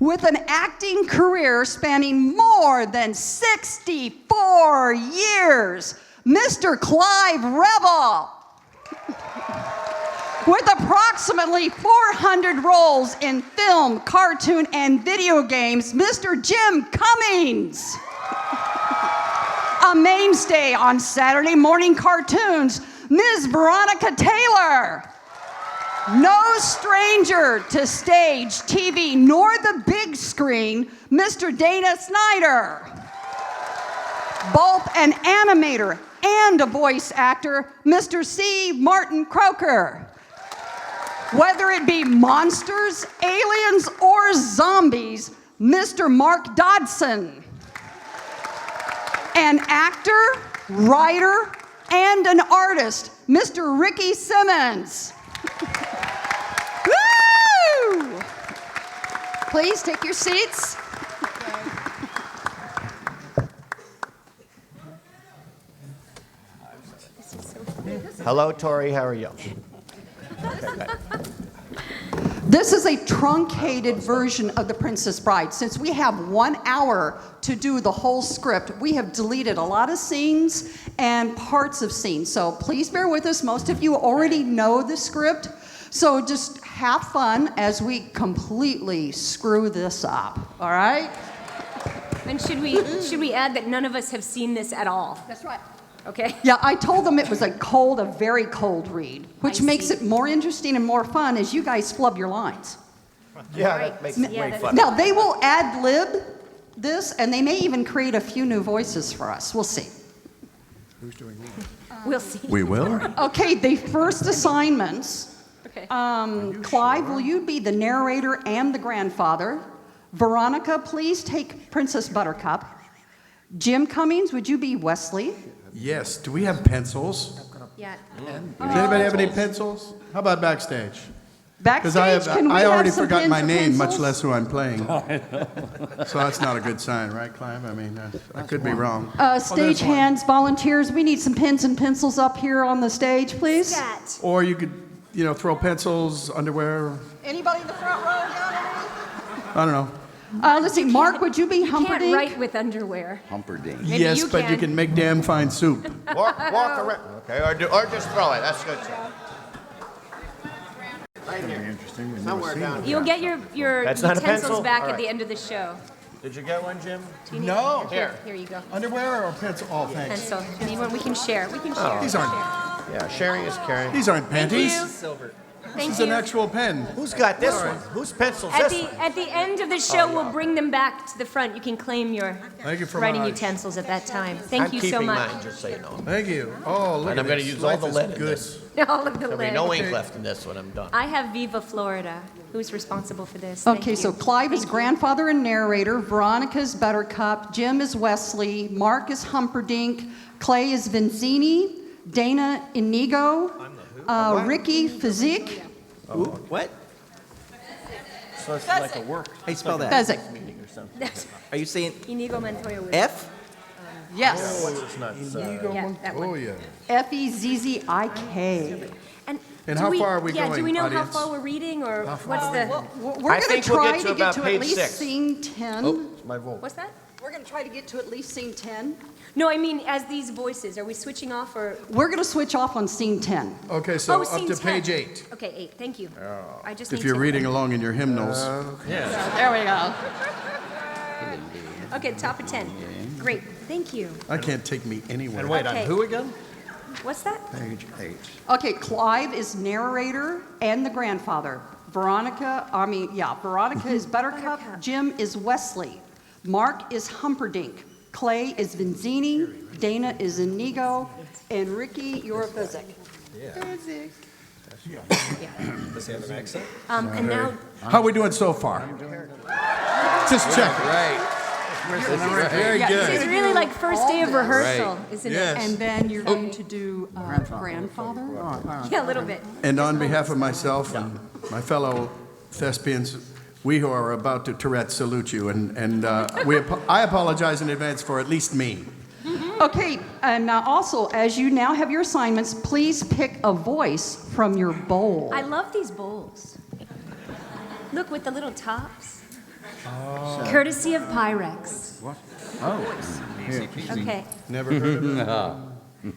with an acting career spanning more than 64 years, Mr. Clive Rebel. With approximately 400 roles in film, cartoon, and video games, Mr. Jim Cummings. A mainstay on Saturday morning cartoons, Ms. Veronica Taylor. No stranger to stage, TV, nor the big screen, Mr. Dana Snyder. Both an animator and a voice actor, Mr. C. Martin Croker. Whether it be monsters, aliens, or zombies, Mr. Mark Dodson. An actor, writer, and an artist, Mr. Ricky Simmons. Woo! Please take your seats. Hello, Tori. How are you? This is a truncated version of The Princess Bride. Since we have 1 hour to do the whole script, we have deleted a lot of scenes and parts of scenes. So please bear with us. Most of you already know the script. So just have fun as we completely screw this up. All right? And should we add that none of us have seen this at all? That's right. Okay. Yeah, I told them it was a very cold read, which makes it more interesting and more fun as you guys flub your lines. Yeah, that makes it way fun. Now, they will ad-lib this, and they may even create a few new voices for us. We'll see. Who's doing what? We'll see. We will? Okay, the first assignments. Okay. Clive, will you be the narrator and the grandfather? Veronica, please take Princess Buttercup. Jim Cummings, would you be Wesley? Yes. Do we have pencils? Yeah. Does anybody have any pencils? How about backstage? Because Backstage, can we I already have some forgot pens my or name, much pencils? less who I'm playing. So that's not a good sign, right, Clive? I mean, I could be wrong. Stage hands, volunteers, we need some pens and pencils up here on the stage, please. Stat. Or you could, throw pencils, underwear. Anybody in the front row? I don't know. Let's see, Mark, would you be You can't Humperdinck? write with underwear. Humperdinck. Maybe Yes, you but you can make damn fine soup. Walk around. Okay, or just throw it. That's good too. Right here. Interesting. We've Somewhere never seen down it. You'll get your That's not a utensils pencil? back All at right. the end of the show. Did you get one, Jim? Do you need No. Here you go. Underwear or pencil? Oh, thanks. Pencil. You need one? We can share. We can share. These aren't. Yeah, sharing is caring. These aren't Thank panties. you. Silver. Thank This is you. an actual pen. Who's got this one? Whose pencil's At this the one? at the end of the show, we'll bring them back to the front. You can claim your Thank you for writing my- utensils at that time. Thank I'm you keeping so much. mine, just so you know. Thank you. Oh, look And at I'm going to this. use all Life the is lead in good. this. All of the There'll be lid. no ink left in this when I'm done. I have Viva Florida. Who's responsible for this? Okay, Thank you. so Clive is grandfather and narrator, Veronica is Buttercup, Jim is Wesley, Mark is Humperdinck, Clay is Vizzini, Dana Inigo, Ricky Physique, What? So it's like a work. How you spell that? Fezzik. Meeting or something. That's Are you saying Inigo Montoya. F? Yes, It's not. Yeah, that one. Oh, yeah. Fezzzik. And do how far are we Yeah, do going, we know audience? how far we're reading, or what's the? We're I going think to we'll try get to to get about to at page least 6. scene 10. Oh, my vote. What's that? We're going to try to get to at least scene 10. No, I mean as these voices. Are we switching off or? We're going to switch off on scene 10. Okay, so Oh, up scene to 10. page 8. Okay, 8. Thank you. I just If need you're to- reading along in your hymnals. There we go. Okay, top of 10. Great. Thank you. That can't take me anywhere. And wait, Okay. on who again? What's that? Page 8. Okay, Clive is narrator and the grandfather. Veronica is Buttercup. Buttercup. Jim is Wesley. Mark is Humperdinck. Clay is Vizzini. Dana is Inigo. And Ricky, you're Fezzik. Does he have an accent? And now How are we doing so far? Just check. Right. Very this is good. really like first day of rehearsal, isn't Yes. And then you're going to do grandfather. it? Yeah, a little bit. And on behalf of myself and my fellow thespians, we who are about to Tourette salute you. And I apologize in advance for at least me. Okay, and also, as you now have your assignments, please pick a voice from your bowl. I love these bowls. Look with the little tops. Courtesy of Pyrex. What? Oh. Here. Okay. Never heard of him.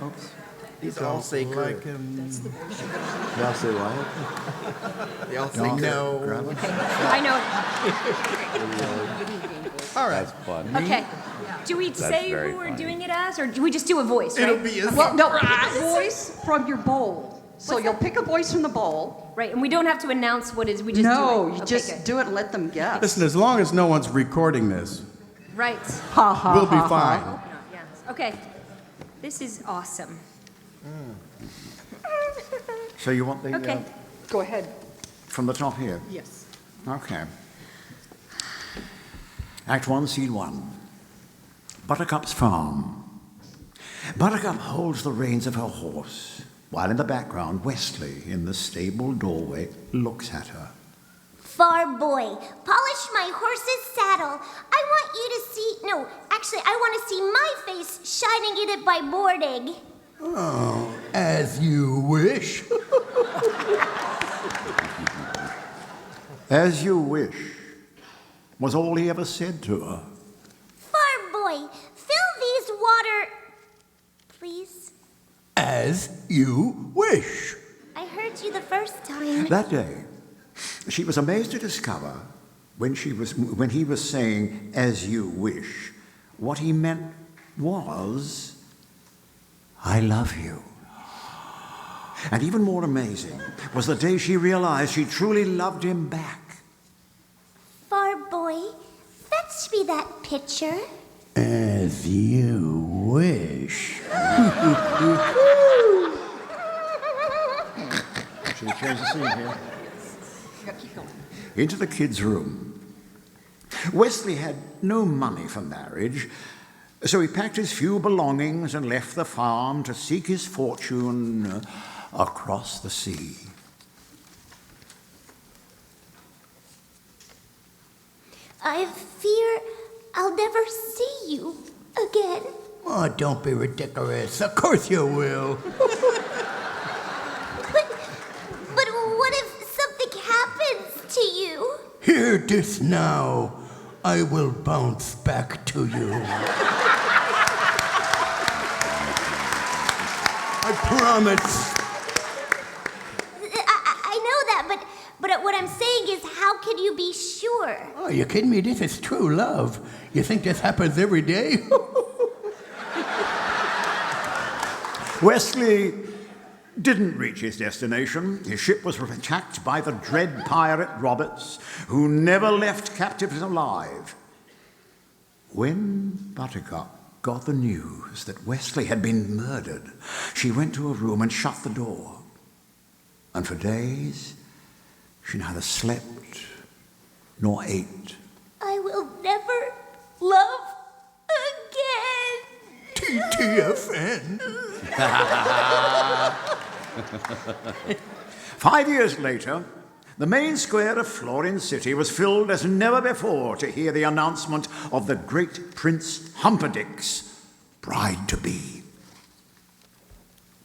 Oops. These all say Like good. him. Y'all say what? They all say good. No. Okay. I know. All right. That's fun. Okay. Do we say very who we're funny. doing it as, or do we just do a voice, right? It'll be a Well, no, pick a voice from your bowl. So you'll pick a voice from the bowl. Right, and we don't have to announce what is, we just do No, it. you Okay, just good. do it and let them guess. Listen, as long as no one's recording this, Right. Ha ha. we'll be ha, fine. ha. Yes. Okay. This is awesome. So you want the Okay. Go ahead. from the top here? Yes. Okay. Act 1, Scene 1. Buttercup's farm. Buttercup holds the reins of her horse, while in the background, Wesley, in the stable doorway, looks at her. Far boy, polish my horse's saddle. I want you to see, no, actually, I want to see my face shining in it by boarding. Oh, as you wish. As you wish, was all he ever said to her. Far boy, fill these water, please. As you wish. I heard you the first time. That day, she was amazed to discover when he was saying, as you wish, what he meant was, I love you. And even more amazing was the day she realized she truly loved him back. Far boy, fetch me that picture. As you wish. Should we change the scene here? Into the kids' room. Wesley had no money for marriage, so he packed his few belongings and left the farm to seek his fortune across the sea. I fear I'll never see you again. Oh, don't be ridiculous. Of course you will. But what if something happens to you? Hear this now. I will bounce back to you. I promise. I know that, but what I'm saying is, how can you be sure? Oh, you kidding me? This is true love. You think this happens every day? Wesley didn't reach his destination. His ship was attacked by the dread pirate Roberts, who never left captives alive. When Buttercup got the news that Wesley had been murdered, she went to her room and shut the door. And for days, she neither slept nor ate. I will never love again. TTFN. 5 years later, the main square of Florin City was filled as never before to hear the announcement of the great Prince Humperdinck's bride-to-be.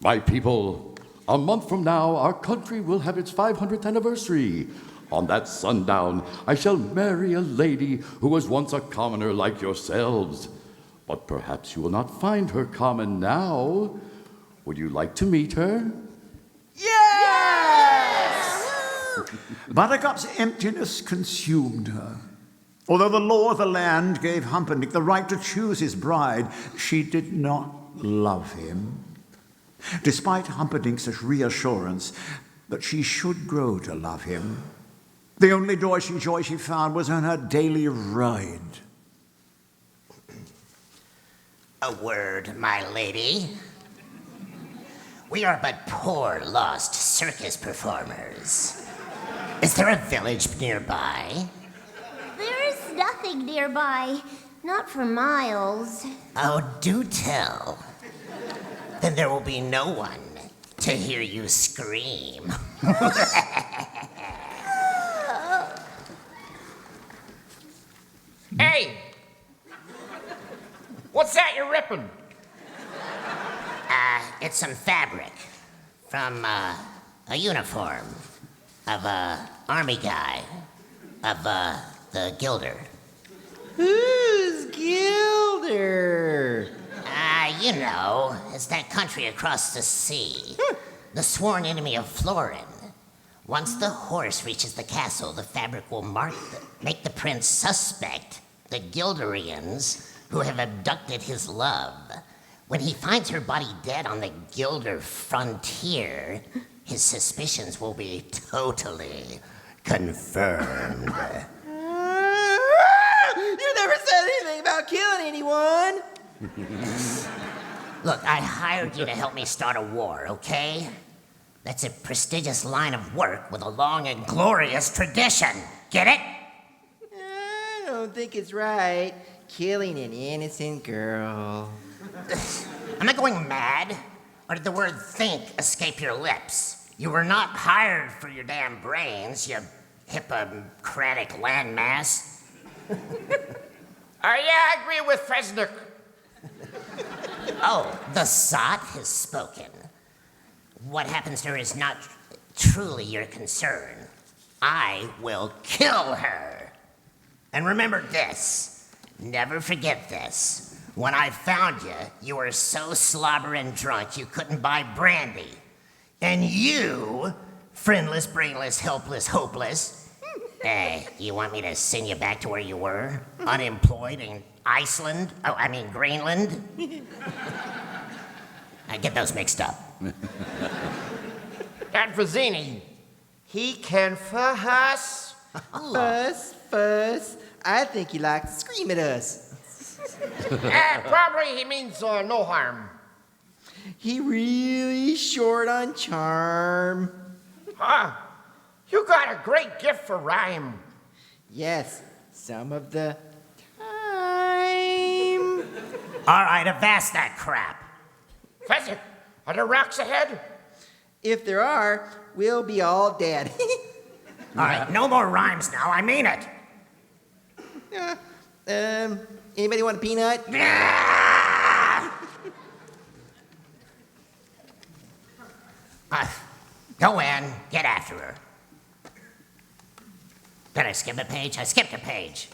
My people, a month from now, our country will have its 500th anniversary. On that sundown, I shall marry a lady who was once a commoner like yourselves. But perhaps you will not find her common now. Would you like to meet her? Buttercup's emptiness consumed her. Although the law of the land gave Humperdinck the right to choose his bride, she did not love him. Despite Humperdinck's reassurance that she should grow to love him, the only joy she found was in her daily ride. A word, my lady. We are but poor, lost circus performers. Is there a village nearby? There is nothing nearby. Not for miles. Oh, do tell. Then there will be no one to hear you scream. Hey! What's that you're ripping? It's some fabric from a uniform of a army guy. of the Gilder. Who's Gilder? You know, it's that country across the sea. The sworn enemy of Florin. Once the horse reaches the castle, the fabric will make the prince suspect the Gilderians who have abducted his love. When he finds her body dead on the Gilder frontier, his suspicions will be totally confirmed. You never said anything about killing anyone. Look, I hired you to help me start a war, okay? That's a prestigious line of work with a long and glorious tradition. Get it? I don't think it's right. Killing an innocent girl. Am I going mad? Or did the word think escape your lips? You were not hired for your damn brains, you Hippocratic landmass. Yeah, I agree with Fresnick. Oh, the sot has spoken. What happens to her is not truly your concern. I will kill her. And remember this. Never forget this. When I found you, you were so slobbering drunk you couldn't buy brandy. And you, friendless, brainless, helpless, hopeless, hey, you want me to send you back to where you were? Unemployed in Iceland? Oh, I mean Greenland? I get those mixed up. That Vizzini, he can fuss. Fuss. I think he likes to scream at us. Probably he means no harm. He really short on charm. You got a great gift for rhyme. Yes, some of the time. All right, avast that crap. Fresnick, are there rocks ahead? If there are, we'll be all dead. All right, no more rhymes now. I mean it. Anybody want a peanut? Go in, get after her. Did I skip a page? I skipped a page.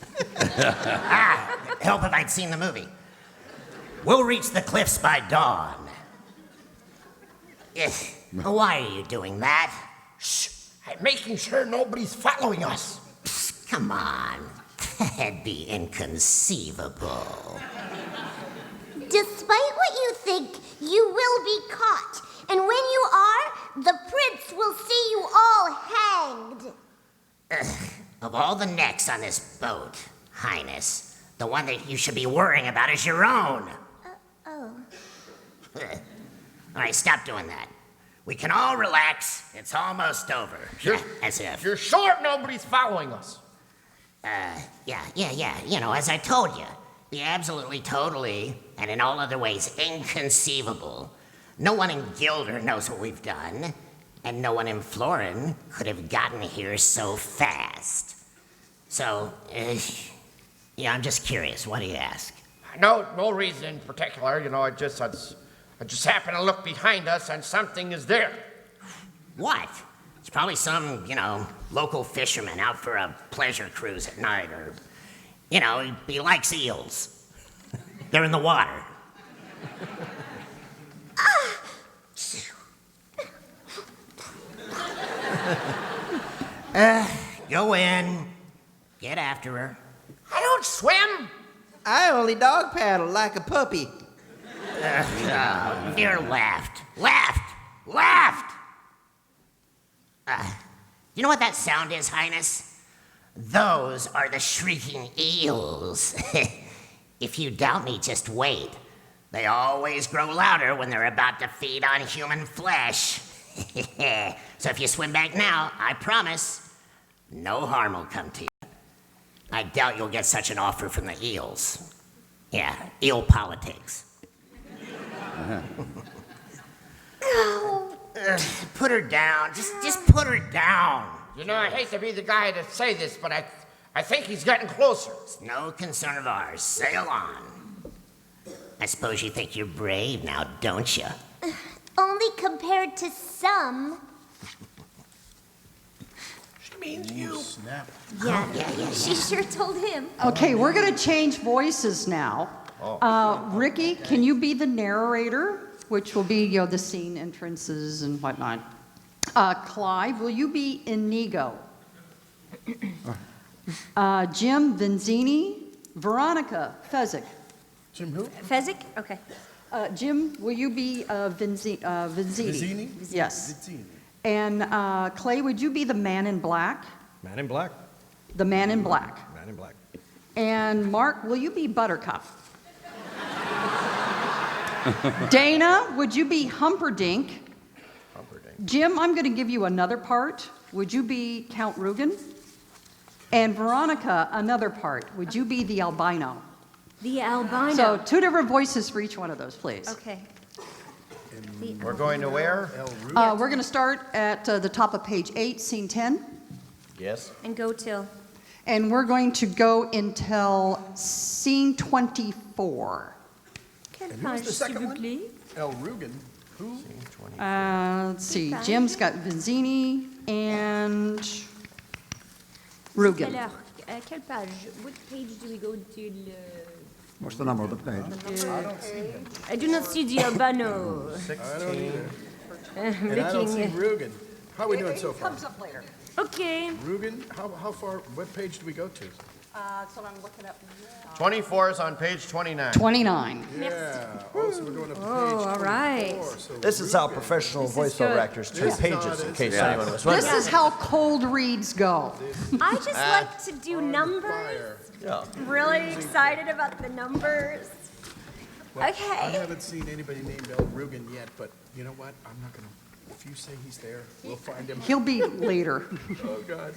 Help if I'd seen the movie. We'll reach the cliffs by dawn. Why are you doing that? Shh, I'm making sure nobody's following us. Psst, come on. That'd be inconceivable. Despite what you think, you will be caught. And when you are, the prince will see you all hanged. Of all the necks on this boat, Highness, the one that you should be worrying about is your own. Oh. All right, stop doing that. We can all relax. It's almost over. As if. You're sure nobody's following us? Yeah. You know, as I told you, the absolutely, totally, and in all other ways inconceivable. No one in Gilder knows what we've done, and no one in Florin could have gotten here so fast. So, yeah, I'm just curious. What do you ask? No reason in particular. You know, I just happened to look behind us and something is there. What? It's probably some, local fisherman out for a pleasure cruise at night, or, he likes eels. They're in the water. Go in, get after her. I don't swim. I only dog paddle like a puppy. Dear laughed. You know what that sound is, Highness? Those are the shrieking eels. If you doubt me, just wait. They always grow louder when they're about to feed on human flesh. So if you swim back now, I promise, no harm will come to you. I doubt you'll get such an offer from the eels. Yeah, eel politics. Put her down. Just put her down. You know, I hate to be the guy to say this, but I think he's getting closer. It's no concern of ours. Sail on. I suppose you think you're brave now, don't you? Only compared to some. means you. Yeah, she sure told him. Okay, we're going to change voices now. Ricky, can you be the narrator, which will be, the scene entrances and whatnot? Clive, will you be Inigo? Jim Vinzini, Veronica Fezzik. Jim who? Fezzik? Okay. Jim, will you be Vinzini? Vizzini? Yes. Vizzini. And Clay, would you be the man in black? Man in black. The man in black. Man in black. And Mark, will you be Buttercup? Dana, would you be Humperdinck? Jim, I'm going to give you another part. Would you be Count Rugen? And Veronica, another part. Would you be the albino? The albino. So 2 different voices for each one of those, please. Okay. We're going to where? We're going to start at the top of page 8, scene 10. Yes. And go till. And we're going to go until scene 24. Quelle And who was page, the second s'il vous one? plaît? El Rugen. Who? Let's see. Jim's got Vinzini and Rugen. Alors, quelle page? What page do we go to? What's the number of the page? I do not see the albino. I don't either. I'm And I don't see looking. Rugen. How are we doing so far? Comes up later. Okay. Rugen, how far, what page do we go to? So I'm looking up. 24 is on page 29. 29. Yeah, oh, so we're going up to page 24. all right. So This is how Rugen. professional This is voiceover good. actors turn pages, in case anyone was This wondering. is how cold reads go. I just like to do numbers. Fire. Yeah. I'm really excited about the numbers. I Okay. haven't seen anybody named El Rugen yet, but you know what? I'm not gonna, if you say he's there, we'll find him. He'll be later. Oh, God.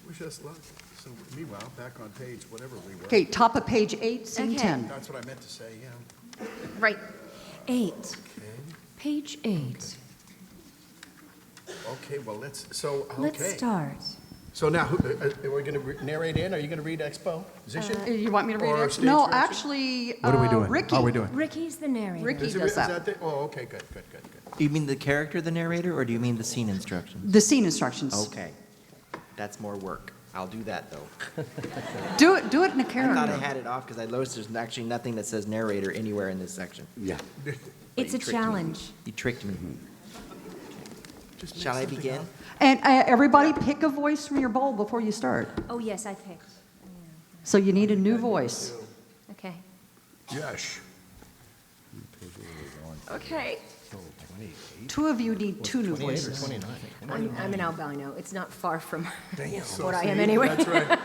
Wish us luck. So meanwhile, back on page, whatever we were. Okay, top of page 8, scene Okay. 10. That's what I meant to say, yeah. Right. 8. Okay. Page 8. Okay, well, let's, so, Let's okay. start. So now, are we gonna narrate in? Are you gonna read exposition? You want me to read Or it? stage No, direction? actually, What are we doing? Ricky. How are we doing? Ricky's the narrator. Ricky Is it- does is that. the- Oh, okay, good. Do you mean the character, the narrator, or do you mean the scene instructions? The scene instructions. Okay. That's more work. I'll do that, though. Do it in a I thought I character. had it off because I noticed there's actually nothing that says narrator anywhere in this section. Yeah. It's a You tricked me. challenge. You tricked me. Just make Shall I something begin? up. And everybody pick a voice from your bowl before you start. Oh, yes, I picked. So you need a new voice. Okay. Yes. Okay. 2 of you need 2 new voices. I'm an albino. It's not far from So what I see, am anyway. That's right.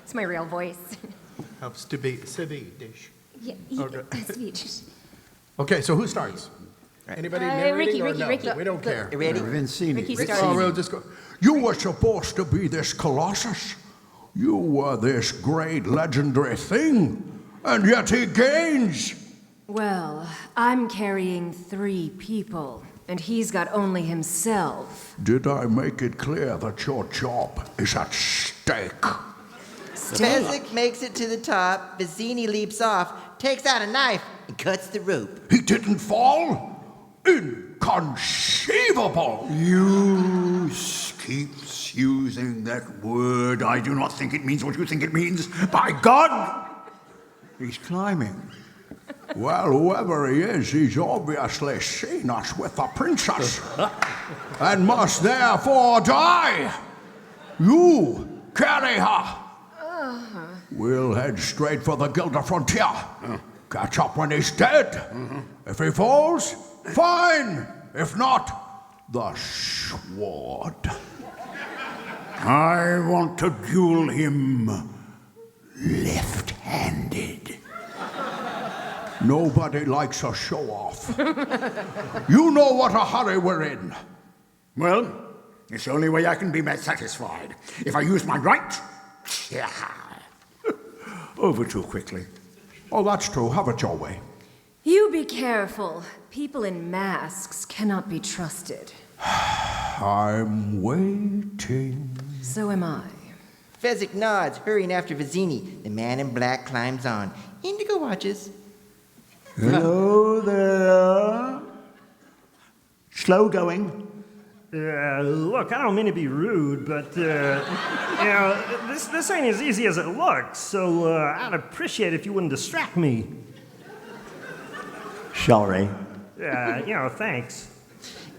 It's my real voice. Helps to be Swedish. Yeah, Okay. Swedish. Okay, so who starts? Anybody narrating or no? Ricky. We don't care. Ready? Vincini. Ricky Oh, starts. we'll just go. You were supposed to be this colossus. You were this great legendary thing, and yet he gains. Well, I'm carrying 3 people, and he's got only himself. Did I make it clear that your job is at stake? Fezzik makes it to the top. Vizzini leaps off, takes out a knife, and cuts the rope. He didn't fall? Inconceivable! You keeps using that word. I do not think it means what you think it means. By God! He's climbing. Well, whoever he is, he's obviously seen us with the princess and must therefore die. You carry her. We'll head straight for the Gilder frontier. Catch up when he's dead. If he falls, fine. If not, the sword. I want to duel him left-handed. Nobody likes a show-off. You know what a hurry we're in. Well, it's the only way I can be satisfied. If I use my right, over too quickly. Oh, that's true. Have it your way. You be careful. People in masks cannot be trusted. I'm waiting. So am I. Fezzik nods, hurrying after Vizzini. The man in black climbs on. Indigo watches. Hello there. Slow going. Look, I don't mean to be rude, but, this ain't as easy as it looks, so I'd appreciate if you wouldn't distract me. Sorry. Thanks.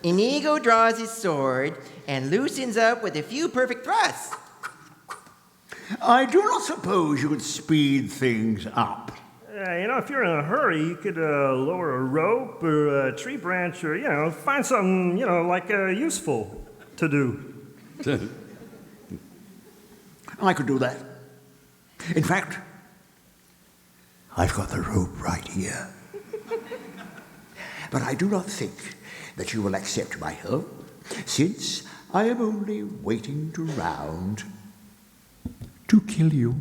Inigo draws his sword and loosens up with a few perfect thrusts. I do not suppose you could speed things up. If you're in a hurry, you could lower a rope or a tree branch or, find something, useful to do. I could do that. In fact, I've got the rope right here. But I do not think that you will accept my help, since I am only waiting to kill you.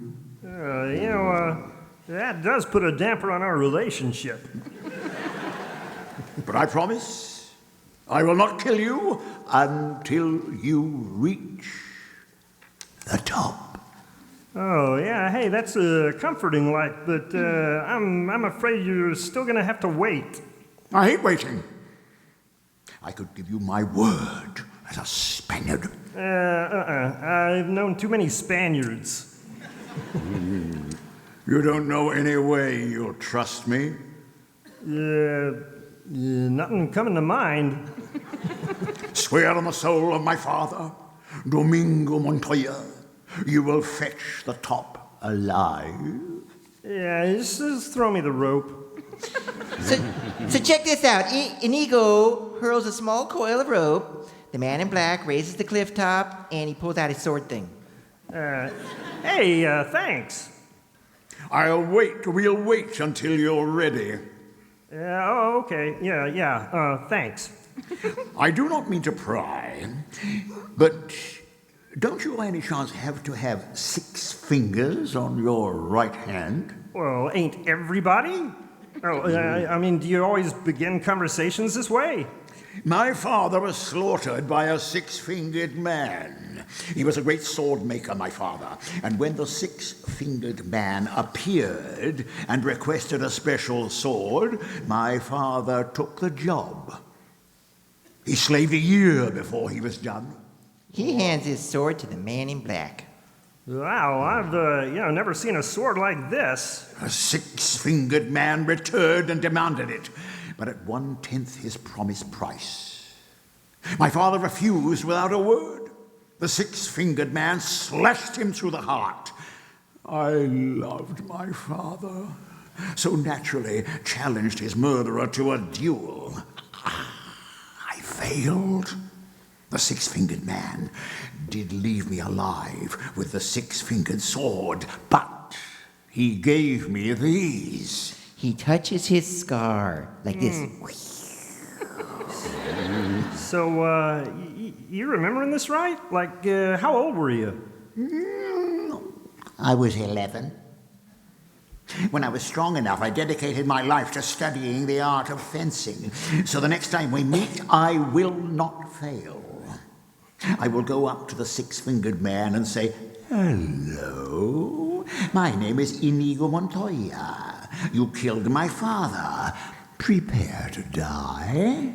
That does put a damper on our relationship. But I promise I will not kill you until you reach the top. Oh, yeah, hey, that's comforting, but I'm afraid you're still gonna have to wait. I hate waiting. I could give you my word as a Spaniard. I've known too many Spaniards. You don't know any way you'll trust me? Nothing coming to mind. Swear on the soul of my father, Domingo Montoya, you will fetch the top alive. Yeah, just throw me the rope. So check this out. Inigo hurls a small coil of rope. The man in black raises the cliff top, and he pulls out his sword thing. Hey, thanks. We'll wait until you're ready. Okay. Yeah, thanks. I do not mean to pry, but don't you by any chance have to have 6 fingers on your right hand? Well, ain't everybody? Do you always begin conversations this way? My father was slaughtered by a 6-fingered man. He was a great sword maker, my father. And when the 6-fingered man appeared and requested a special sword, my father took the job. He slaved a year before he was done. He hands his sword to the man in black. Wow, I've never seen a sword like this. A 6-fingered man returned and demanded it, but at 1/10 his promised price. My father refused without a word. The 6-fingered man slashed him through the heart. I loved my father, so naturally challenged his murderer to a duel. I failed. The 6-fingered man did leave me alive with the 6-fingered sword, but he gave me these. He touches his scar like this. So, you remembering this right? How old were you? I was 11. When I was strong enough, I dedicated my life to studying the art of fencing. So the next time we meet, I will not fail. I will go up to the 6-fingered man and say, "Hello, my name is Inigo Montoya. You killed my father. Prepare to die."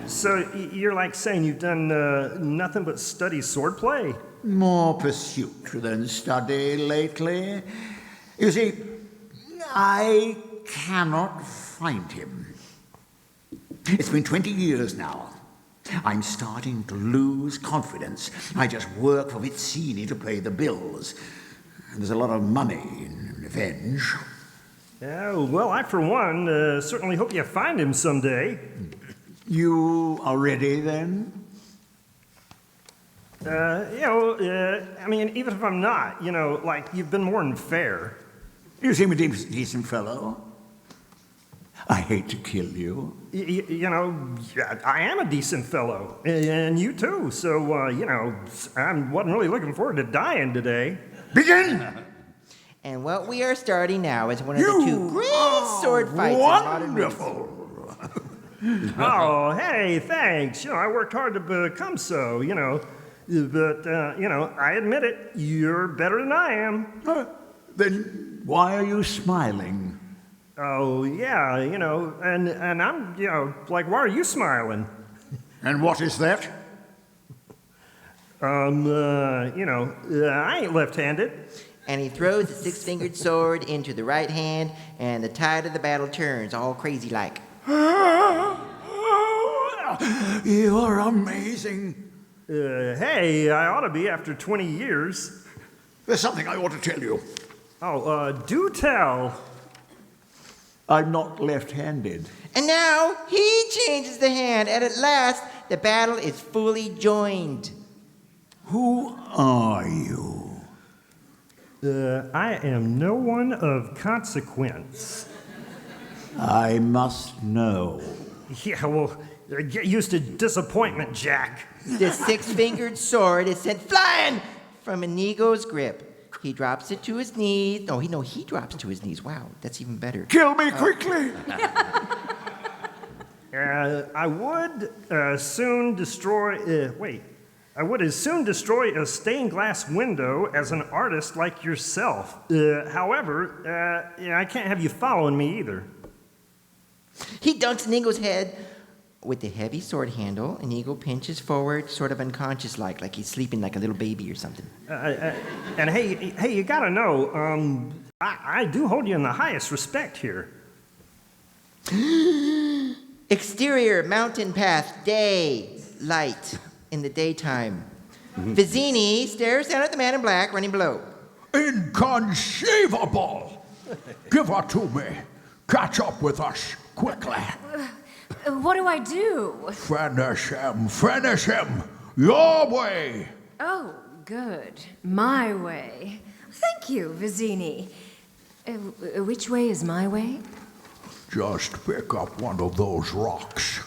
So you're saying you've done nothing but study swordplay? More pursuit than study lately. You see, I cannot find him. It's been 20 years now. I'm starting to lose confidence. I just work for Vizzini to pay the bills. And there's a lot of money in revenge. Yeah, well, I, for one, certainly hope you find him someday. You are ready, then? Even if I'm not, you've been more than fair. You seem a decent fellow. I hate to kill you. I am a decent fellow, and you too, so, I wasn't really looking forward to dying today. Begin! And what we are starting now is one of the 2 greatest sword fights in modern Wonderful! Oh, hey, thanks. I worked hard to become so, but, I admit it, you're better than I am. Then why are you smiling? Oh, yeah, and I'm, why are you smiling? And what is that? I ain't left-handed. And he throws the six-fingered sword into the right hand, and the tide of the battle turns, all crazy like. You are amazing. Hey, I ought to be after 20 years. There's something I ought to tell you. Oh, do tell. I'm not left-handed. And now he changes the hand, and at last the battle is fully joined. Who are you? I am no one of consequence. I must know. Yeah, well, get used to disappointment, Jack. The six-fingered sword is sent flying from Inigo's grip. He drops it to his knees. No, he drops to his knees. Wow, that's even better. Kill me quickly! I would soon destroy. I would as soon destroy a stained glass window as an artist like yourself. However, I can't have you following me either. He dunks Inigo's head with the heavy sword handle. Inigo pinches forward, sort of unconscious-like he's sleeping like a little baby or something. And hey, you gotta know, I do hold you in the highest respect here. Exterior mountain path, day, light in the daytime. Vizzini stares down at the man in black running below. Inconceivable! Give her to me. Catch up with us quickly. What do I do? Finish him. Finish him. Your way. Oh, good. My way. Thank you, Vizzini. Which way is my way? Just pick up one of those rocks.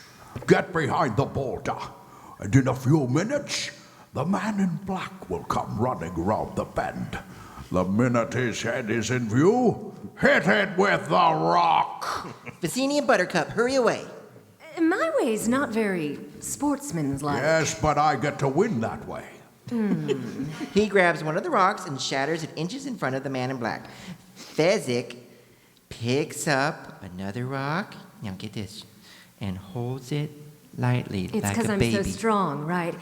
Get behind the boulder. And in a few minutes, the man in black will come running round the bend. The minute his head is in view, hit it with the rock. Vizzini and Buttercup, hurry away. My way's not very sportsmanlike. Yes, but I get to win that way. He grabs one of the rocks and shatters it inches in front of the man in black. Fezzik picks up another rock, now get this, and holds it lightly It's like a because I'm baby. so strong, right?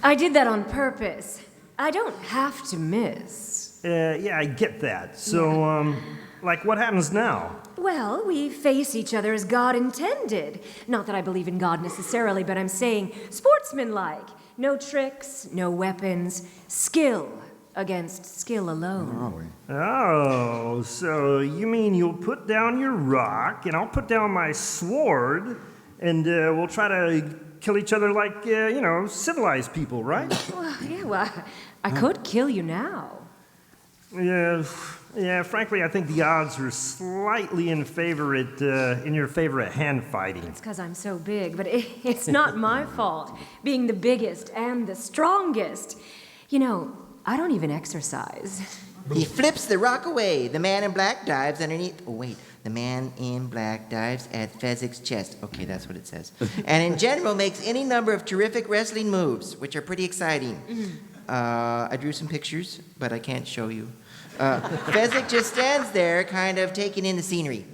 I did that on purpose. I don't have to miss. Yeah, I get that. So, what happens now? Well, we face each other as God intended. Not that I believe in God necessarily, but I'm saying sportsmanlike. No tricks, no weapons, skill against skill alone. Oh, so you mean you'll put down your rock, and I'll put down my sword, and we'll try to kill each other like, civilized people, right? Well, I could kill you now. Yeah, frankly, I think the odds are slightly in your favor at hand fighting. It's because I'm so big, but it's not my fault, being the biggest and the strongest. I don't even exercise. He flips the rock away. The man in black dives underneath. Oh, wait. The man in black dives at Fezzik's chest. Okay, that's what it says. And in general, makes any number of terrific wrestling moves, which are pretty exciting. I drew some pictures, but I can't show you. Fezzik just stands there, kind of taking in the scenery.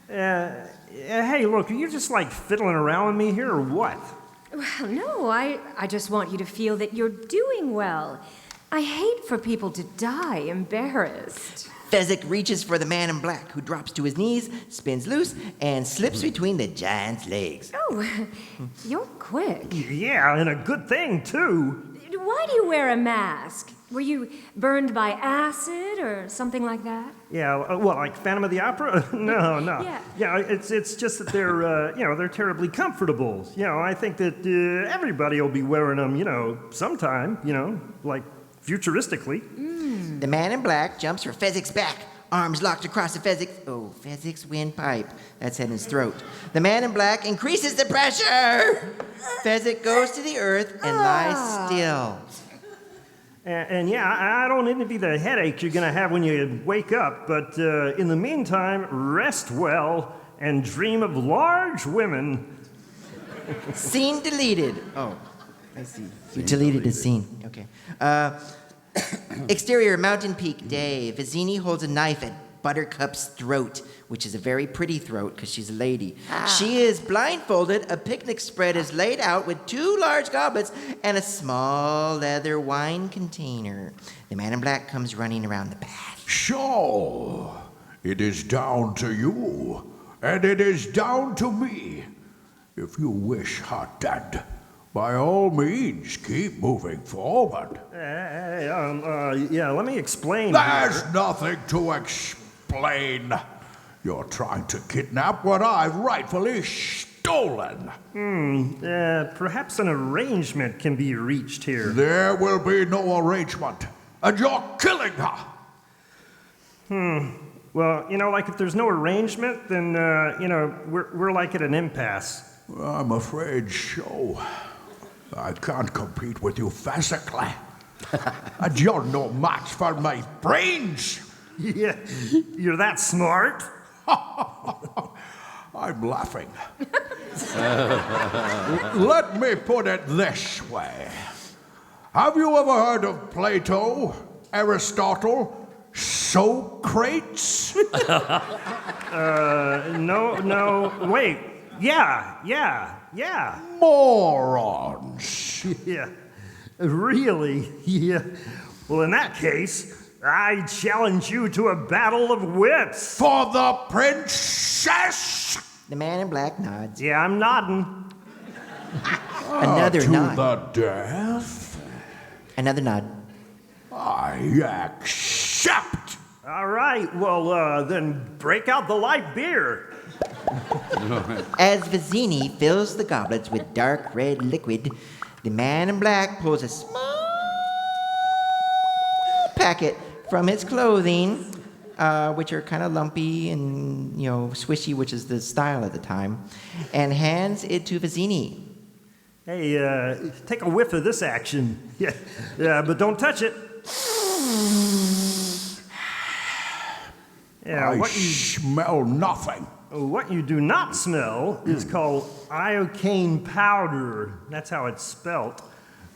Hey, look, are you just fiddling around with me here or what? Well, no, I just want you to feel that you're doing well. I hate for people to die embarrassed. Fezzik reaches for the man in black, who drops to his knees, spins loose, and slips between the giant's legs. Oh, you're quick. Yeah, and a good thing, too. Why do you wear a mask? Were you burned by acid or something like that? Yeah, like Phantom of the Opera? No. Yeah. It's just that they're terribly comfortable. I think that everybody will be wearing them, sometime, futuristically. The man in black jumps for Fezzik's back, arms locked across the Fezzik's windpipe. That's in his throat. The man in black increases the pressure. Fezzik goes to the earth and lies still. And I don't envy the headache you're going to have when you wake up, but in the meantime, rest well and dream of large women. Scene deleted. Oh, I see. You deleted the scene. Okay. Exterior mountain peak day. Vizzini holds a knife at Buttercup's throat, which is a very pretty throat because she's a lady. She is blindfolded. A picnic spread is laid out with 2 large goblets and a small leather wine container. The man in black comes running around the path. So, it is down to you, and it is down to me. If you wish her dead, by all means, keep moving forward. Yeah, let me explain. There's nothing to explain. You're trying to kidnap what I've rightfully stolen. Perhaps an arrangement can be reached here. There will be no arrangement, and you're killing her. Well, like if there's no arrangement, then, we're like at an impasse. I'm afraid so. I can't compete with you physically. And you're no match for my brains. Yeah, you're that smart? I'm laughing. Let me put it this way. Have you ever heard of Plato, Aristotle, Socrates? No, wait. Yeah. Morons. Yeah. Really? Yeah. Well, in that case, I challenge you to a battle of wits. For the princess? The man in black nods. Yeah, I'm nodding. Another nod. To the death? Another nod. I accept. All right, well, then break out the light beer. As Vizzini fills the goblets with dark red liquid, the man in black pulls a small packet from his clothing, which are kind of lumpy and, swishy, which is the style at the time, and hands it to Vizzini. Hey, take a whiff of this action. Yeah, but don't touch it. Yeah, I smell nothing. What you do not smell is called iocane powder. That's how it's spelt.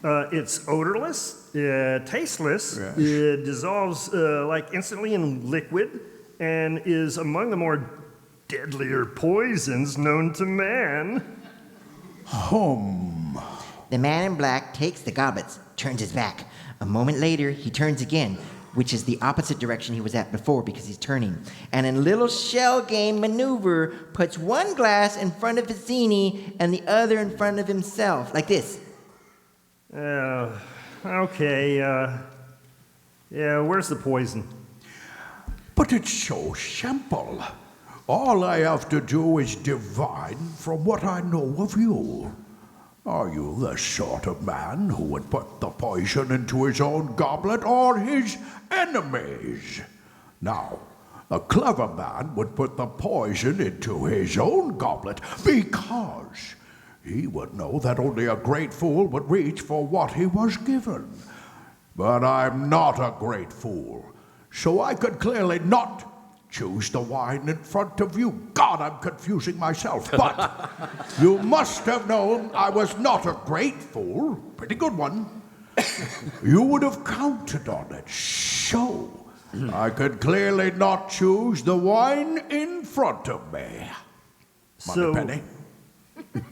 It's odorless, tasteless, Yes. it dissolves instantly in liquid, and is among the more deadlier poisons known to man. The man in black takes the goblets, turns his back. A moment later, he turns again, which is the opposite direction he was at before because he's turning. And in a little shell game maneuver, puts one glass in front of Vizzini and the other in front of himself, like this. Okay, yeah, where's the poison? But it's so simple. All I have to do is divine from what I know of you. Are you the sort of man who would put the poison into his own goblet or his enemies? Now, a clever man would put the poison into his own goblet because he would know that only a great fool would reach for what he was given. But I'm not a great fool, so I could clearly not choose the wine in front of you. God, I'm confusing myself. But you must have known I was not a great fool. Pretty good one. You would have counted on it. So I could clearly not choose the wine in front of me. Moneypenny.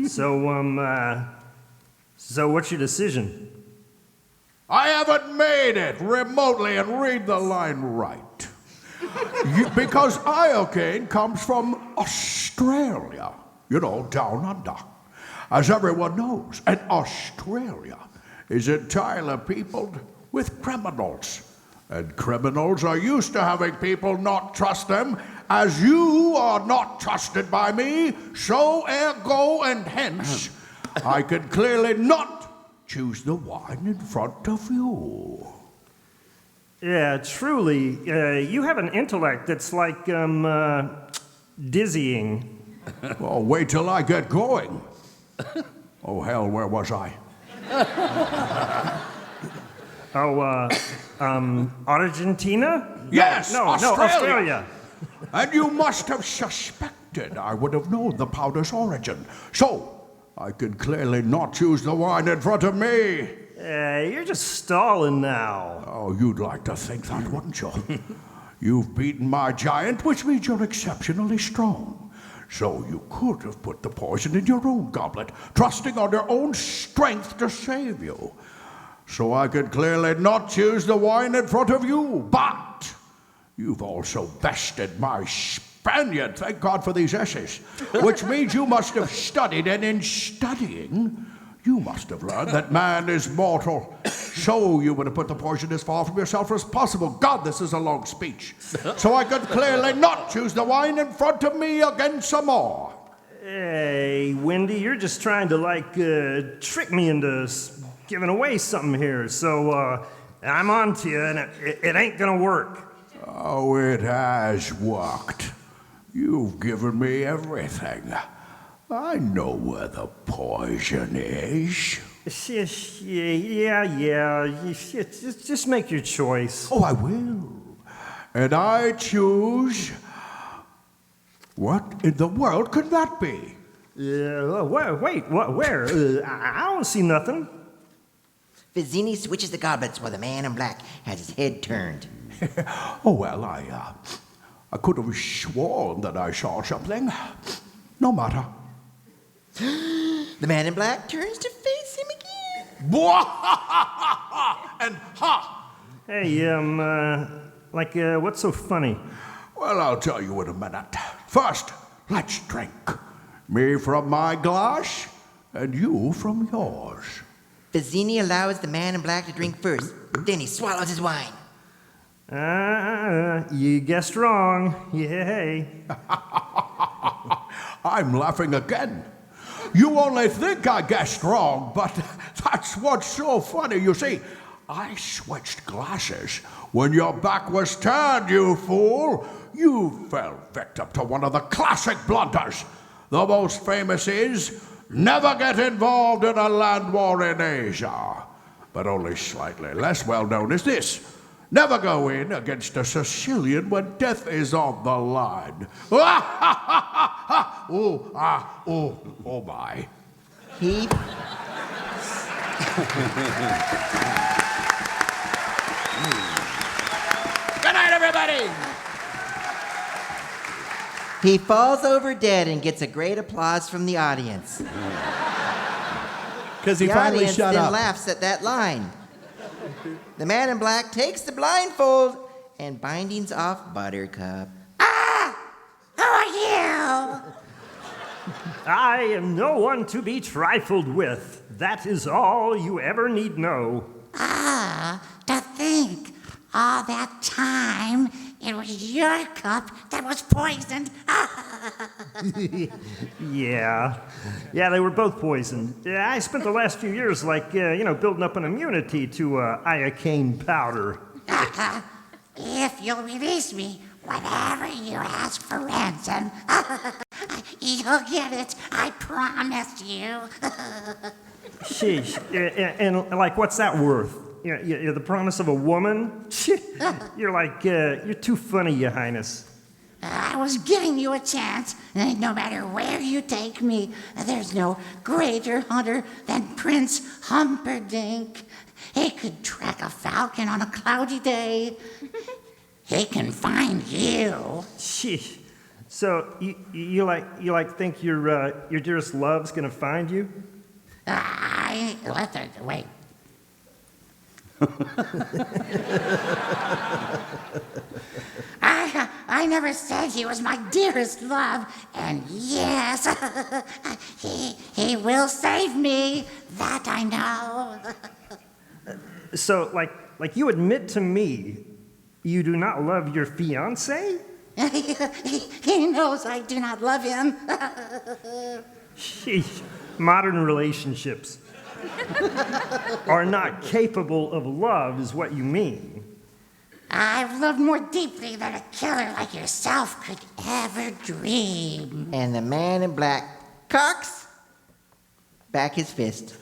So what's your decision? I haven't made it remotely, and read the line right. Because iocane comes from Australia, down under. As everyone knows, and Australia is entirely peopled with criminals. And criminals are used to having people not trust them, as you are not trusted by me, so ergo and hence, I can clearly not choose the wine in front of you. Yeah, truly, you have an intellect that's like, dizzying. Well, wait till I get going. Oh, hell, where was I? Argentina? Yes, No, Australia. And you must have suspected I would have known the powder's origin. So, I can clearly not choose the wine in front of me. You're just stalling now. Oh, you'd like to think that, wouldn't you? You've beaten my giant, which means you're exceptionally strong. So you could have put the poison in your own goblet, trusting on your own strength to save you. So I could clearly not choose the wine in front of you, but you've also bested my Spaniard, thank God for these S's, which means you must have studied, and in studying, you must have learned that man is mortal. So you would have put the poison as far from yourself as possible. God, this is a long speech. So I could clearly not choose the wine in front of me again some more. Hey, Wendy, you're just trying to, trick me into giving away something here. So, I'm on to you, and it ain't gonna work. Oh, it has worked. You've given me everything. I know where the poison is. Yeah. Just make your choice. Oh, I will. And I choose... What in the world could that be? Wait, what, where? I don't see nothing. Vizzini switches the goblets while the man in black has his head turned. Oh, well, I could have sworn that I saw something. No matter. The man in black turns to face him again. And ha! Hey, what's so funny? Well, I'll tell you in a minute. First, let's drink. Me from my glass, and you from yours. Vizzini allows the man in black to drink first. Then he swallows his wine. You guessed wrong. Yay. I'm laughing again. You only think I guessed wrong, but that's what's so funny. You see, I switched glasses when your back was turned, you fool. You fell victim to one of the classic blunders. The most famous is, never get involved in a land war in Asia. But only slightly less well known is this. Never go in against a Sicilian when death is on the line. Oh my. He... Good night, everybody. He falls over dead and gets a great applause from the audience. Because he The finally audience shut then up. laughs at that line. The man in black takes the blindfold and bindings off Buttercup. Who are you? I am no one to be trifled with. That is all you ever need know. To think, all that time, it was your cup that was poisoned. Yeah, they were both poisoned. Yeah, I spent the last few years, building up an immunity to iocane powder. If you'll release me, whatever you ask for ransom, you'll get it. I promise you. Sheesh. And what's that worth? You're the promise of a woman? You're too funny, Your Highness. I was giving you a chance. No matter where you take me, there's no greater hunter than Prince Humperdinck. He could track a falcon on a cloudy day. He can find you. Sheesh. So you think your dearest love's gonna find you? Wait. I never said he was my dearest love, and yes, he will save me. That I know. So, you admit to me, you do not love your fiancé? He knows I do not love him. Sheesh. Modern relationships are not capable of love, is what you mean. I've loved more deeply than a killer like yourself could ever dream. And the man in black cocks back his fist.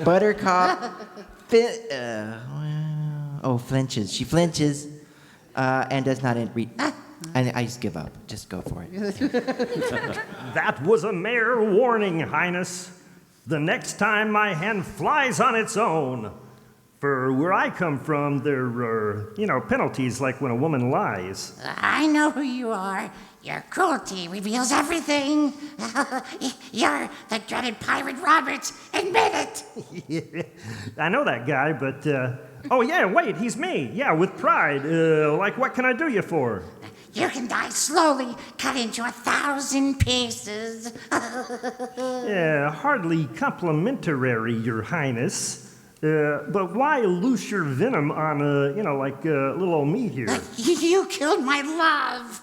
Buttercup flinches. She flinches and does not read. I just give up. Just go for it. That was a mere warning, Highness. The next time my hand flies on its own, For where I come from, there are, penalties like when a woman lies. I know who you are. Your cruelty reveals everything. You're the dreaded Pirate Roberts. Admit it. I know that guy, but, oh yeah, wait, he's me. Yeah, with pride. Like, what can I do you for? You can die slowly, cut into 1,000 pieces. Yeah, hardly complimentary, Your Highness. But why loose your venom on, little old me here? You killed my love.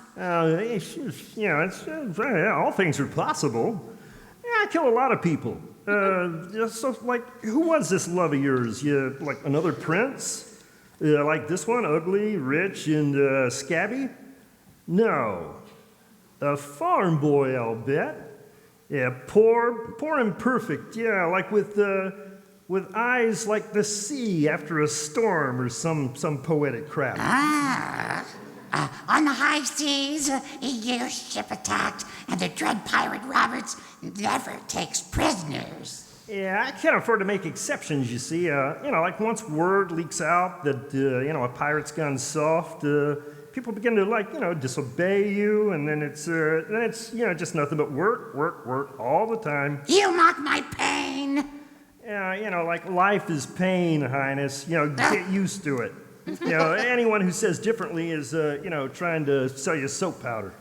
All things are possible. Yeah, I kill a lot of people. Who was this love of yours? Like another prince? Like this one, ugly, rich, and scabby? No. A farm boy, I'll bet. Yeah, poor and perfect. Yeah, like with eyes like the sea after a storm or some poetic crap. On the high seas, your ship attacked, and the dread pirate Roberts never takes prisoners. Yeah, I can't afford to make exceptions, you see. Like once word leaks out that, a pirate's gone soft, people begin to, disobey you, and then it's just nothing but work all the time. You mock my pain. Yeah, like life is pain, Highness. Get used to it. Anyone who says differently is, trying to sell you soap powder.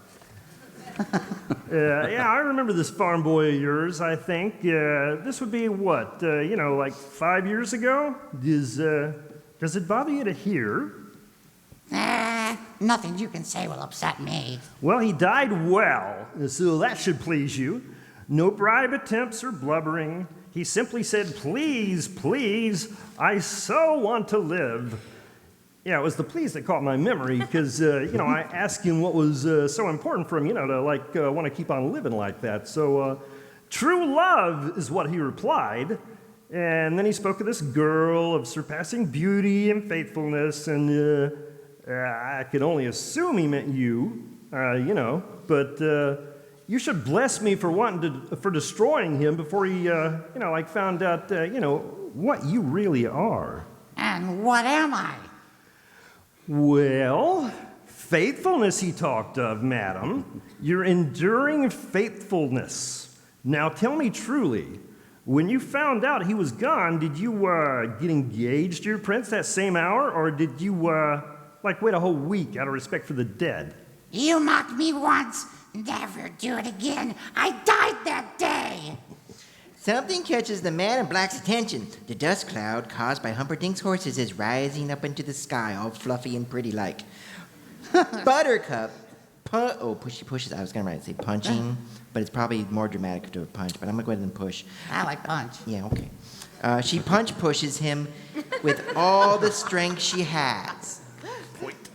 I remember this farm boy of yours, I think. This would be what, like 5 years ago? Does it bother you to hear? Nothing you can say will upset me. Well, he died well, so that should please you. No bribe attempts or blubbering. He simply said, please, please, I so want to live. Yeah, it was the please that caught my memory because, I asked him what was so important for him, to want to keep on living like that. So, true love is what he replied. And then he spoke of this girl of surpassing beauty and faithfulness, and I could only assume he meant you, but you should bless me for destroying him before he, found out, what you really are. And what am I? Well, faithfulness he talked of, madam. Your enduring faithfulness. Now tell me truly, when you found out he was gone, did you get engaged to your prince that same hour, or did you wait a whole week out of respect for the dead? You mocked me once, never do it again. I died that day. Something catches the man in black's attention. The dust cloud caused by Humperdinck's horses is rising up into the sky, all fluffy and pretty like. Buttercup. She pushes. I was going to say punching, but it's probably more dramatic to a punch, but I'm going to go ahead and push. I like punch. Yeah, okay. She pushes him with all the strength she has. Point.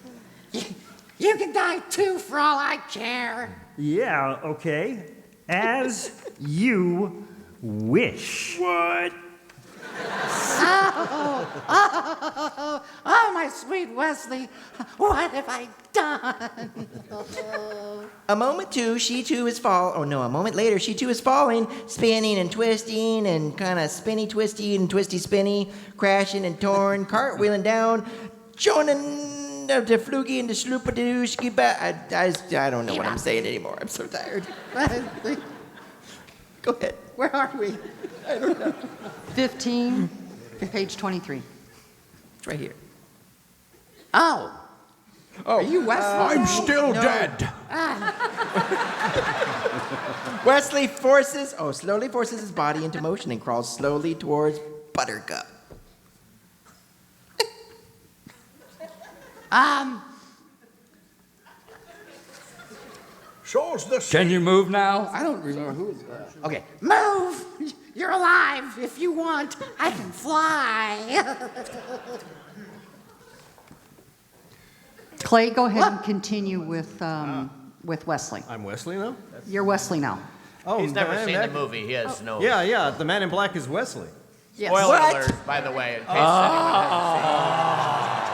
You can die too, for all I care. Yeah, okay. As you wish. What? Oh, my sweet Wesley, what have I done? A moment later, she too is falling, spinning and twisting and kind of spinny twisty and twisty spinny, crashing and torn, cartwheeling down, joining the flugy and the sloopadooshki. I don't know what I'm saying anymore. I'm so tired. Go ahead. Where are we? I don't know. 15, page 23. It's right here. Oh, Oh, you Wesley? I'm still dead. Wesley slowly forces his body into motion and crawls slowly towards Buttercup. Shows the Can you move now? I don't remember who is that. Okay, move! You're alive if you want. I can fly. Clay, go ahead and continue with Wesley. I'm Wesley now? You're Wesley now. Oh, He's never man, seen that- the movie. He has no. Yeah, the man in black is Wesley. Yes. Spoiler What? alert, by the way, in case anyone hasn't seen.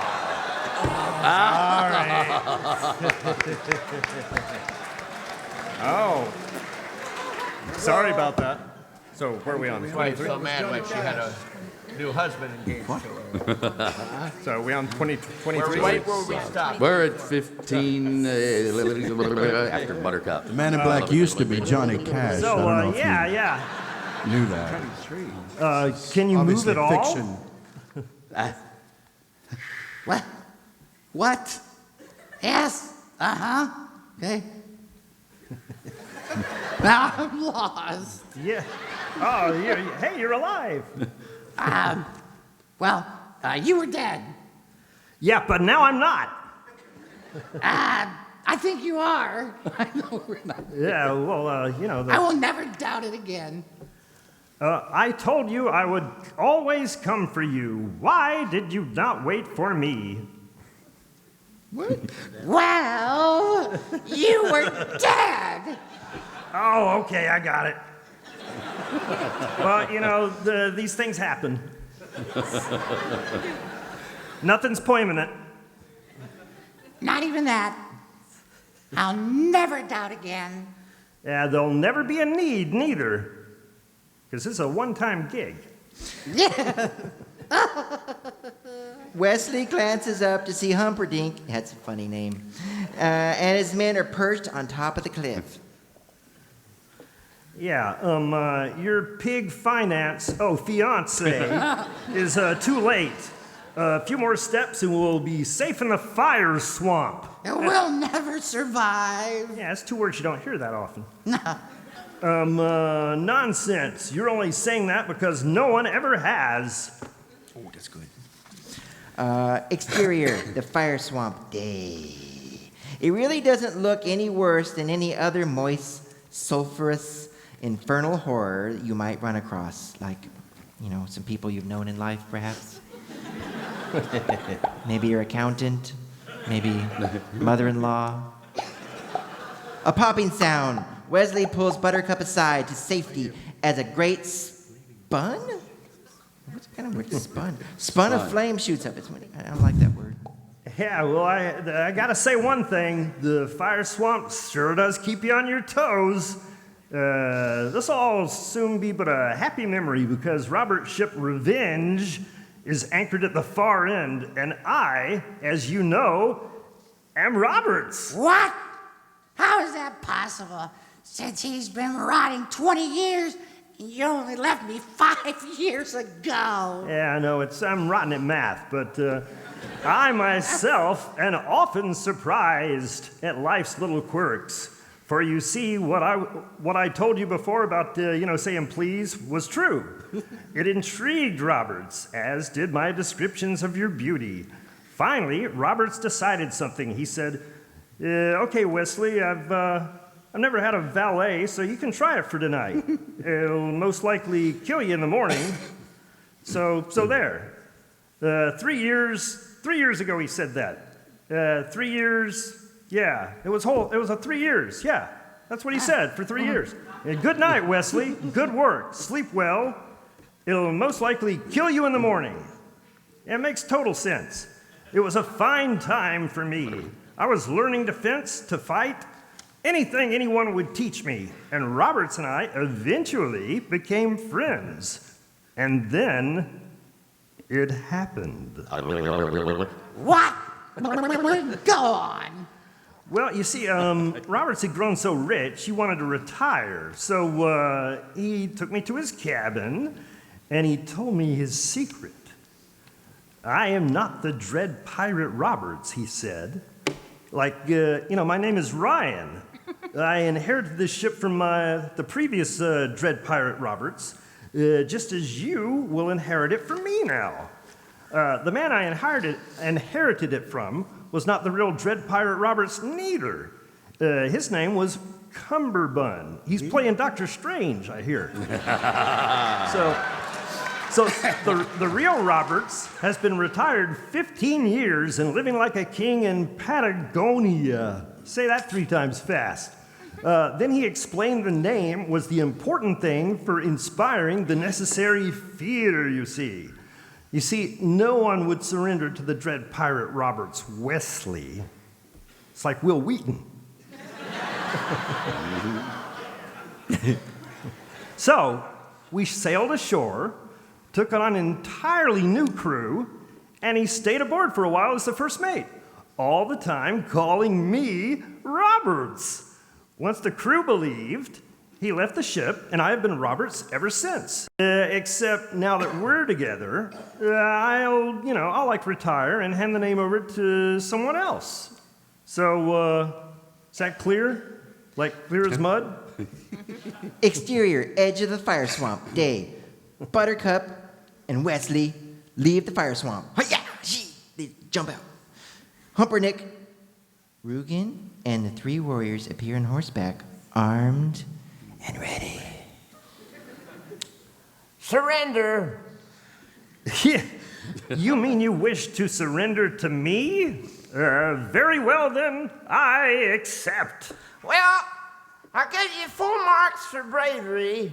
Oh. Sorry about that. So where are we on? That's why he's so mad when she had a new husband engaged to her. So are we on 23? Wait, where we stop? We're at 15 after Buttercup. The Man in Black used to be Johnny Cash. I So, don't know if yeah. you knew that. Can you Obviously, move it all? fiction. What? What? Yes. Uh-huh. Okay. Now I'm lost. Yeah. Oh, hey, you're alive. Well, you were dead. Yeah, but now I'm not. I think you are. I know we're not. Yeah, well, I will never doubt it again. I told you I would always come for you. Why did you not wait for me? Well, you were dead. Oh, okay, I got it. Well, these things happen. Nothing's permanent. Not even that. I'll never doubt again. Yeah, there'll never be a need, neither. Because this is a one-time gig. Yeah. Wesley glances up to see Humperdinck, that's a funny name, and his men are perched on top of the cliff. Yeah, your pig fiance is too late. A few more steps and we'll be safe in the fire swamp. We'll never survive. Yeah, it's two words you don't hear that often. Nonsense. You're only saying that because no one ever has. Oh, that's good. Exterior, the fire swamp day. It really doesn't look any worse than any other moist, sulfurous, infernal horror you might run across. Like, some people you've known in life, perhaps. Maybe your accountant. Maybe mother-in-law. A popping sound. Wesley pulls Buttercup aside to safety as a great spun? What kind of word is spun? Spun of flame shoots up. I don't like that word. Yeah, well, I gotta say one thing. The fire swamp sure does keep you on your toes. This'll all soon be but a happy memory because Robert's ship Revenge is anchored at the far end, and I, as you know, am Roberts. What? How is that possible? Since he's been rotting 20 years, and you only left me 5 years ago. Yeah, I know, I'm rotten at math, but I myself am often surprised at life's little quirks. For you see, what I told you before about, saying please was true. It intrigued Roberts, as did my descriptions of your beauty. Finally, Roberts decided something. He said, okay, Wesley, I've never had a valet, so you can try it for tonight. It'll most likely kill you in the morning. So there. 3 years ago he said that. 3 years, yeah. It was 3 years, yeah. That's what he said, for 3 years. Good night, Wesley. Good work. Sleep well. It'll most likely kill you in the morning. It makes total sense. It was a fine time for me. I was learning to fence, to fight, anything anyone would teach me. And Roberts and I eventually became friends. And then it happened. What? Go on. Well, you see, Roberts had grown so rich, he wanted to retire. So he took me to his cabin, and he told me his secret. I am not the dread pirate Roberts, he said. Like, my name is Ryan. I inherited this ship from the previous dread pirate Roberts, just as you will inherit it from me now. The man I inherited it from was not the real dread pirate Roberts neither. His name was Cumberbund. He's playing Doctor Strange, I hear. So the real Roberts has been retired 15 years and living like a king in Patagonia. Say that 3 times fast. Then he explained the name was the important thing for inspiring the necessary fear, you see. You see, no one would surrender to the dread pirate Roberts Wesley. It's like Will Wheaton. So, we sailed ashore, took on an entirely new crew, and he stayed aboard for a while as the first mate, all the time calling me Roberts. Once the crew believed, he left the ship, and I have been Roberts ever since. Except now that we're together, I'll like retire and hand the name over to someone else. So, is that clear? Like clear as mud? Exterior, edge of the fire swamp, day. Buttercup and Wesley leave the fire swamp. Hi-ya! They jump out. Humpernick, Rugen, and the three warriors appear on horseback, armed and ready. Surrender. Yeah. You mean you wish to surrender to me? Very well then, I accept. Well, I'll give you full marks for bravery.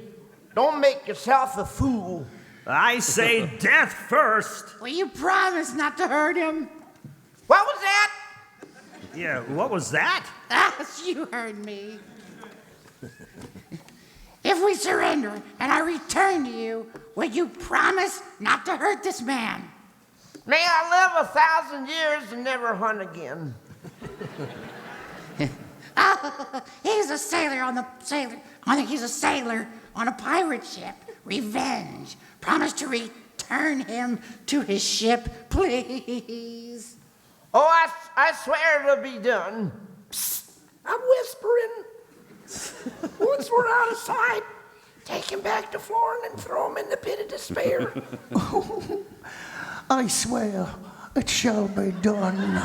Don't make yourself a fool. I say death first. Will you promise not to hurt him? What was that? Yeah, what was that? You heard me. If we surrender and I return to you, will you promise not to hurt this man? May I live 1,000 years and never hunt again. He's a sailor he's a sailor on a pirate ship. Revenge. Promise to return him to his ship, please. Oh, I swear it'll be done. Psst, I'm whispering. Once we're out of sight, take him back to Florida and throw him in the pit of despair. I swear it shall be done.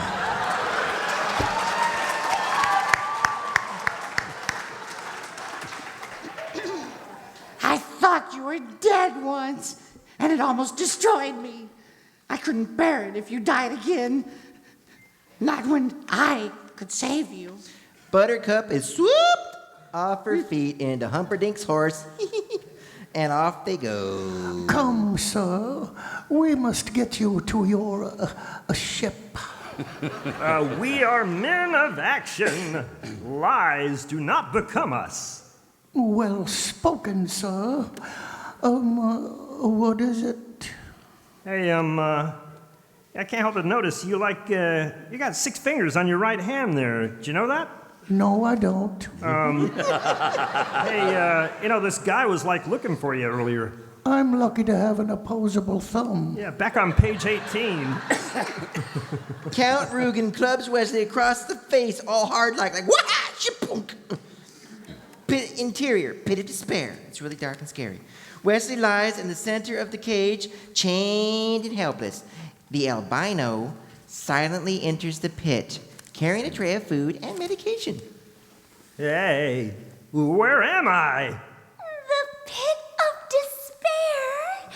I thought you were dead once, and it almost destroyed me. I couldn't bear it if you died again. Not when I could save you. Buttercup is swooped off her feet into Humperdink's horse, and off they go. Come, sir, we must get you to your ship. We are men of action. Lies do not become us. Well spoken, sir. What is it? Hey, I can't help but notice you got 6 fingers on your right hand there. Did you know that? No, I don't. Hey, this guy was looking for you earlier. I'm lucky to have an opposable thumb. Yeah, back on page 18. Count Rugen clubs Wesley across the face, all hard like wah, shipunk. Pit interior, pit of despair. It's really dark and scary. Wesley lies in the center of the cage, chained and helpless. The albino silently enters the pit, carrying a tray of food and medication. Hey, where am I? The pit of despair.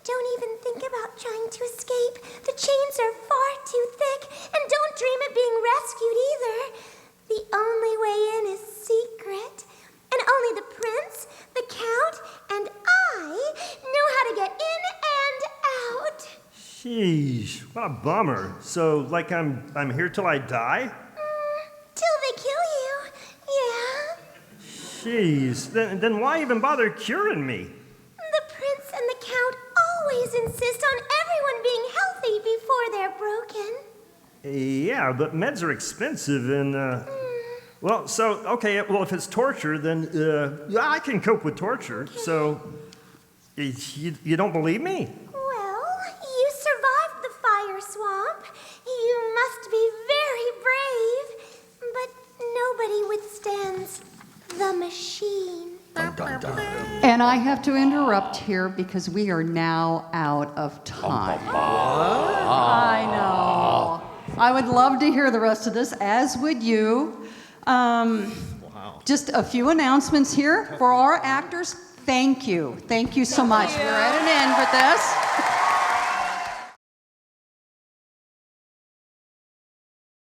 Don't even think about trying to escape. The chains are far too thick, and don't dream of being rescued either. The only way in is secret, and only the prince, the count, and I know how to get in and out. Sheesh, what a bummer. So, I'm here till I die? Till they kill you, yeah. Jeez, then why even bother curing me? The prince and the count always insist on everyone being healthy before they're broken. Yeah, but meds are expensive and, Well, if it's torture, then I can cope with torture. Okay. So, you don't believe me? Well, you survived the fire swamp. You must be very brave. But nobody withstands the machine. Dun, dun, dun. And I have to interrupt here because we are now out of time. I know. I would love to hear the rest of this, as would you. Just a few announcements here for our actors. Thank you. Thank you so much. We're at an end with this.